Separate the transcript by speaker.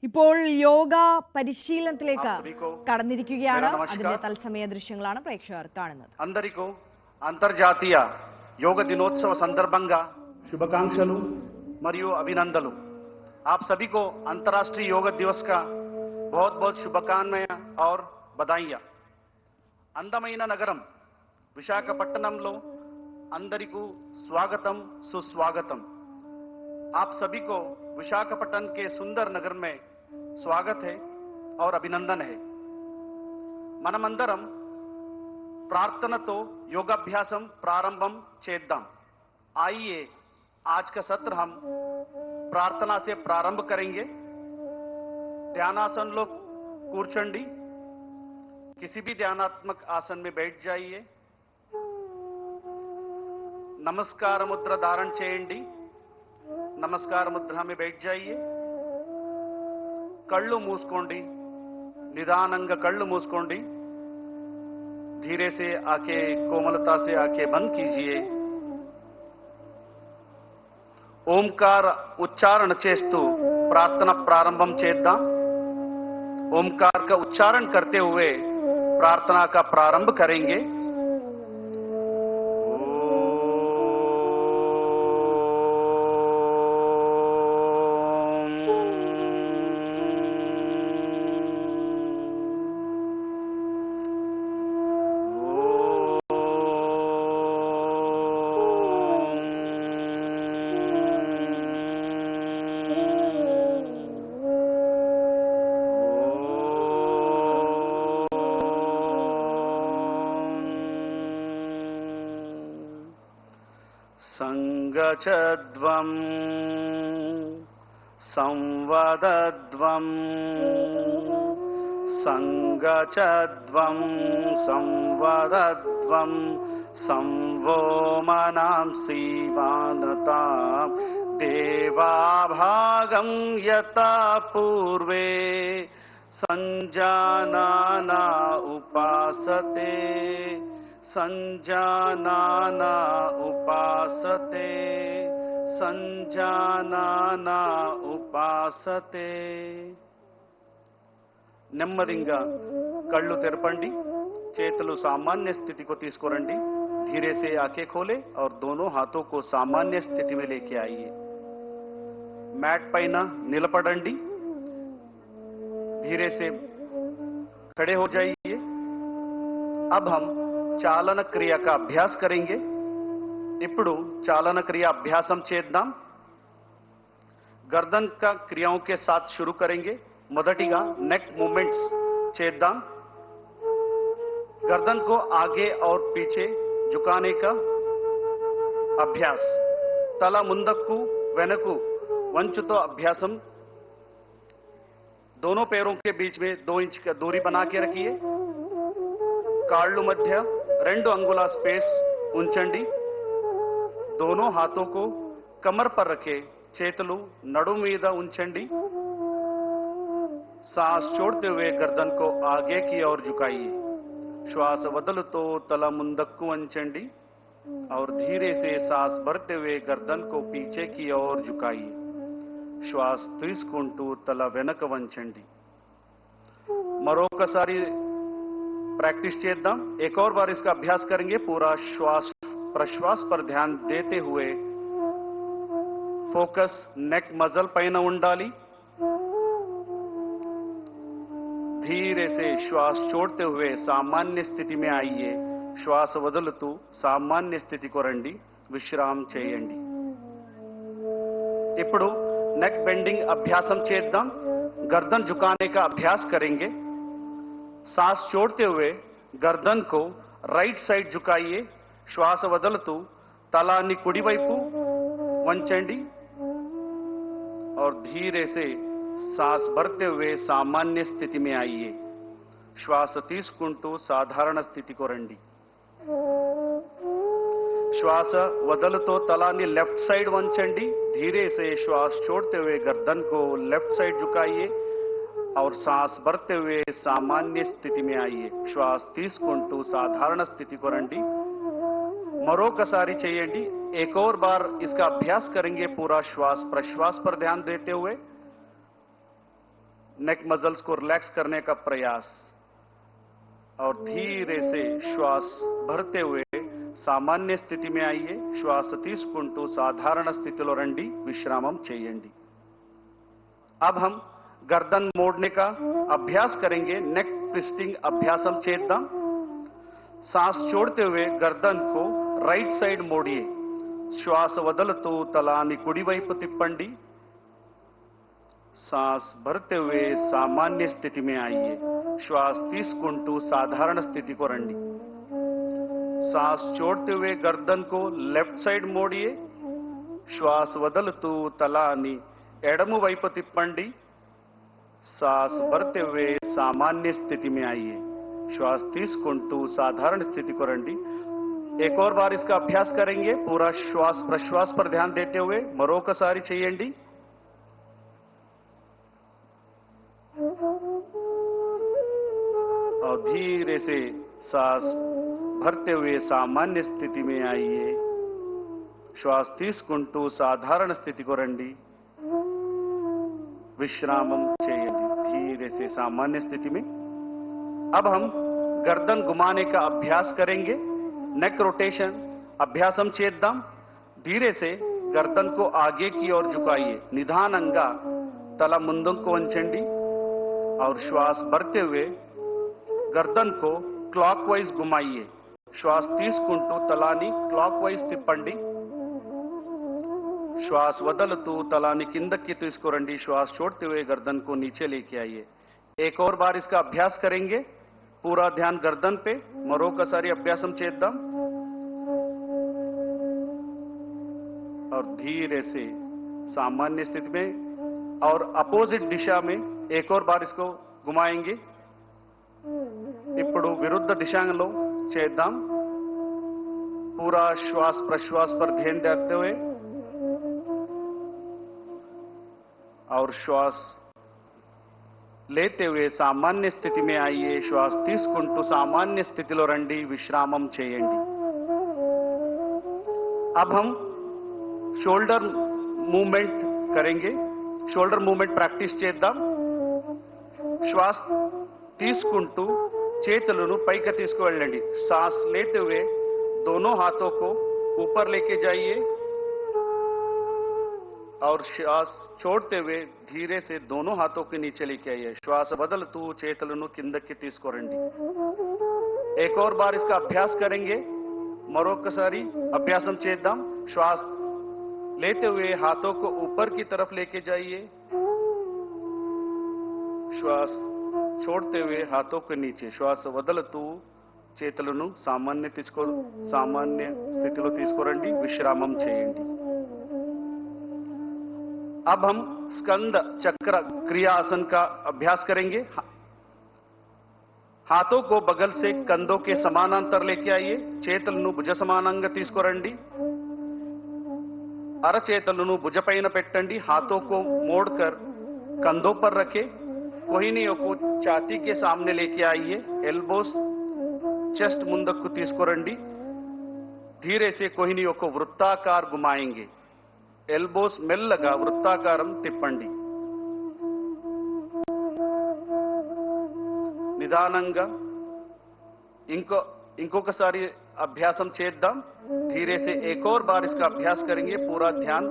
Speaker 1: ഇപ്പോൾ യോഗ പരിശീലനത്തിലേക്ക് കടന്നിരിക്കുകയാണ്. അതിന്റെ തത്സമയ ദൃശ്യങ്ങളാണ് പ്രേക്ഷകർ കാണുന്നത്.
Speaker 2: అందరికీ అంతర్జాతీయ యోగ దినోత్సవ సందర్భంగా శుభాకాంక్షలు మరియు అభినందనలు. आप सभी को अंतर्राष्ट्रीय योग दिवस का बहुत बहुत शुभकामनाएं और बधाइयां. అందమైన నగరం విశాఖపట్నంలో అందరికీ స్వాగతం సుస్వాగతం. आप सभी को विशाखापट्टनम के सुंदर नगर में स्वागत है और अभिनंदन है. मनमंदरम प्रार्थनतो योगाभ्यासम प्रारंभम चेद्दाम. आइए आज का सत्र हम प्रार्थना से प्रारंभ करेंगे. ध्यानासन लोग कूर्चंडी किसी भी ध्यानात्मक आसन में बैठ जाइए. नमस्कार मुद्रा धारण చేయండి. नमस्कार मुद्रा में बैठ जाइए. कళ్ళు మూసుకోండి. निदानंगा कళ్ళు మూసుకోండి. धीरे से आंखें कोमलता से आंखें बंद कीजिए. ओमकार उच्चारण చేస్తూ प्रार्थना प्रारंभम చేద్దాం. ओमकार का उच्चारण करते हुए प्रार्थना का प्रारंभ करेंगे. संगचद्वं संवदद्वं संगचद्वं संवदद्वं संवोमनां सीवानतां देवाभागं यथा पूर्वे संजानाना उपासते संजानाना उपासते संजानाना उपासते. నెమ్మదిగా కళ్ళు తెరపండి. చేతులు सामान्य स्थिति को తీసుకురండి. धीरे से आंखें खोले और दोनों हाथों को सामान्य स्थिति में लेके आइए. मैट పైన నిలబడండి. धीरे से खड़े हो जाइए. अब हम चालन क्रिया का अभ्यास करेंगे. ఇప్పుడు चालन क्रिया अभ्यासम చేద్దాం. गर्दन का क्रियाओं के साथ शुरू करेंगे. మొదటిగా नेक मूवमेंट्स చేద్దాం. गर्दन को आगे और पीछे झुकाने का अभ्यास. తల ముందుకు వెనక్కు వంచుతో अभ्यासम. दोनों पैरों के बीच में 2 इंच का दूरी बना के रखिए. కాళ్ళు మధ్య 2 अंगुला स्पेस ఉంచండి. दोनों हाथों को कमर पर रखे. చేతులు నడుము మీద ఉంచండి. सांस छोड़ते हुए गर्दन को आगे की ओर झुकाइए. श्वास వదులుతో తల ముందుకు వంచండి और धीरे से सांस भरते हुए गर्दन को पीछे की ओर झुकाइए. श्वास తీసుకుంటూ తల వెనక వంచండి. మరొకసారి प्रैक्टिस చేద్దాం. एक और बार इसका अभ्यास करेंगे. पूरा श्वास प्रश्वास पर ध्यान देते हुए फोकस नेक मसल పైన ఉండాలి. धीरे से श्वास छोड़ते हुए सामान्य स्थिति में आइए. श्वास వదులుతూ सामान्य స్థితికి రండి. విశ్రామం చేయండి. ఇప్పుడు नेक बेंडिंग अभ्यासम చేద్దాం. गर्दन झुकाने का अभ्यास करेंगे. सांस छोड़ते हुए गर्दन को राइट साइड झुकाइए. श्वास వదులుతూ తలాన్ని కుడి వైపు వంచండి और धीरे से सांस भरते हुए सामान्य स्थिति में आइए. श्वास తీసుకుంటూ సాధారణ స్థితికి రండి. श्वास వదులుతో తలాన్ని लेफ्ट साइड వంచండి. धीरे से श्वास छोड़ते हुए गर्दन को लेफ्ट साइड झुकाइए और सांस भरते हुए सामान्य स्थिति में आइए. श्वास తీసుకుంటూ సాధారణ స్థితికి రండి. మరొకసారి చేయండి. एक और बार इसका अभ्यास करेंगे. पूरा श्वास प्रश्वास पर ध्यान देते हुए नेक मसल्स को रिलैक्स करने का प्रयास और धीरे से श्वास भरते हुए सामान्य स्थिति में आइए. श्वास తీసుకుంటూ సాధారణ స్థితిలో రండి. విశ్రామం చేయండి. अब हम गर्दन मोड़ने का अभ्यास करेंगे. नेक ट्विस्टिंग अभ्यासम చేద్దాం. सांस छोड़ते हुए गर्दन को राइट साइड मोड़िए. श्वास వదులుతూ తలాన్ని కుడివైపు తిప్పండి. सांस भरते हुए सामान्य स्थिति में आइए. श्वास తీసుకుంటూ साधारण स्थिति को రండి. सांस छोड़ते हुए गर्दन को लेफ्ट साइड मोड़िए. श्वास వదులుతూ తలాన్ని ఎడమ వైపు తిప్పండి. सांस भरते हुए सामान्य स्थिति में आइए. श्वास తీసుకుంటూ साधारण स्थिति को రండి. एक और बार इसका अभ्यास करेंगे. पूरा श्वास प्रश्वास पर ध्यान देते हुए మరొకసారి చేయండి. और धीरे से सांस भरते हुए सामान्य स्थिति में आइए. श्वास తీసుకుంటూ साधारण स्थिति को రండి. विश्रामम చేయండి. धीरे से सामान्य स्थिति में. अब हम गर्दन घुमाने का अभ्यास करेंगे. नेक रोटेशन अभ्यासम చేద్దాం. धीरे से गर्दन को आगे की ओर झुकाइए. निधाనంగా తల ముందుకు వంచండి. और श्वास भरते हुए गर्दन को क्लॉकवाइज घुमाइए. श्वास తీసుకుంటూ తలాన్ని క్లాక్వైజ్ తిప్పండి. श्वास వదులుతూ తలాన్ని కిందకి తీసుకురండి. श्वास छोड़ते हुए गर्दन को नीचे लेके आइए. एक और बार इसका अभ्यास करेंगे. पूरा ध्यान गर्दन पे. మరొకసారి అభ్యాసం చేద్దాం. और धीरे से सामान्य स्थिति में और अपोजिट दिशा में एक और बार इसको घुमाएंगे. ఇప్పుడు విరుద్ధ దిశలో చేద్దాం. पूरा श्वास प्रश्वास पर ध्यान देते हुए और श्वास लेते हुए सामान्य स्थिति में आइए. श्वास తీసుకుంటూ सामान्य स्थितिలో రండి. విశ్రామం చేయండి. अब हम शोल्डर मूवमेंट करेंगे. शोल्डर मूवमेंट प्रैक्टिस చేద్దాం. श्वास తీసుకుంటూ చేతులను పైకి తీసుకువెళ్ళండి. सांस लेते हुए दोनों हाथों को ऊपर लेके जाइए और श्वास छोड़ते हुए धीरे से दोनों हाथों के नीचे लेके आइए. श्वास వదులుతూ చేతులను కిందకి తీసుకురండి. एक और बार इसका अभ्यास करेंगे. మరొకసారి అభ్యాసం చేద్దాం. श्वास लेते हुए हाथों को ऊपर की तरफ लेके जाइए. श्वास छोड़ते हुए हाथों के नीचे. श्वास వదులుతూ చేతులను సామాన్య స్థితిలో తీసుకురండి. విశ్రామం చేయండి. अब हम स्कंद चक्र क्रिया आसन का अभ्यास करेंगे. हाथों को बगल से कंधों के समानांतर लेके आइए. చేతులను భుజ సమానంగా తీసుకురండి. అరచేతులను భుజపైన పెట్టండి. हाथों को मोड़कर कंधों पर रखें. कोहिनियों को छाती के सामने लेके आइए. एल्बोस चेस्ट ముందుకు తీసుకురండి. धीरे से कोहिनियों को वृत्ताकार घुमाएंगे. ఎల్బోస్ మెల్లగా వృత్తాకారం తిప్పండి. నిదానంగా ఇంకొకసారి అభ్యాసం చేద్దాం. धीरे से एक और बार इसका अभ्यास करेंगे. पूरा ध्यान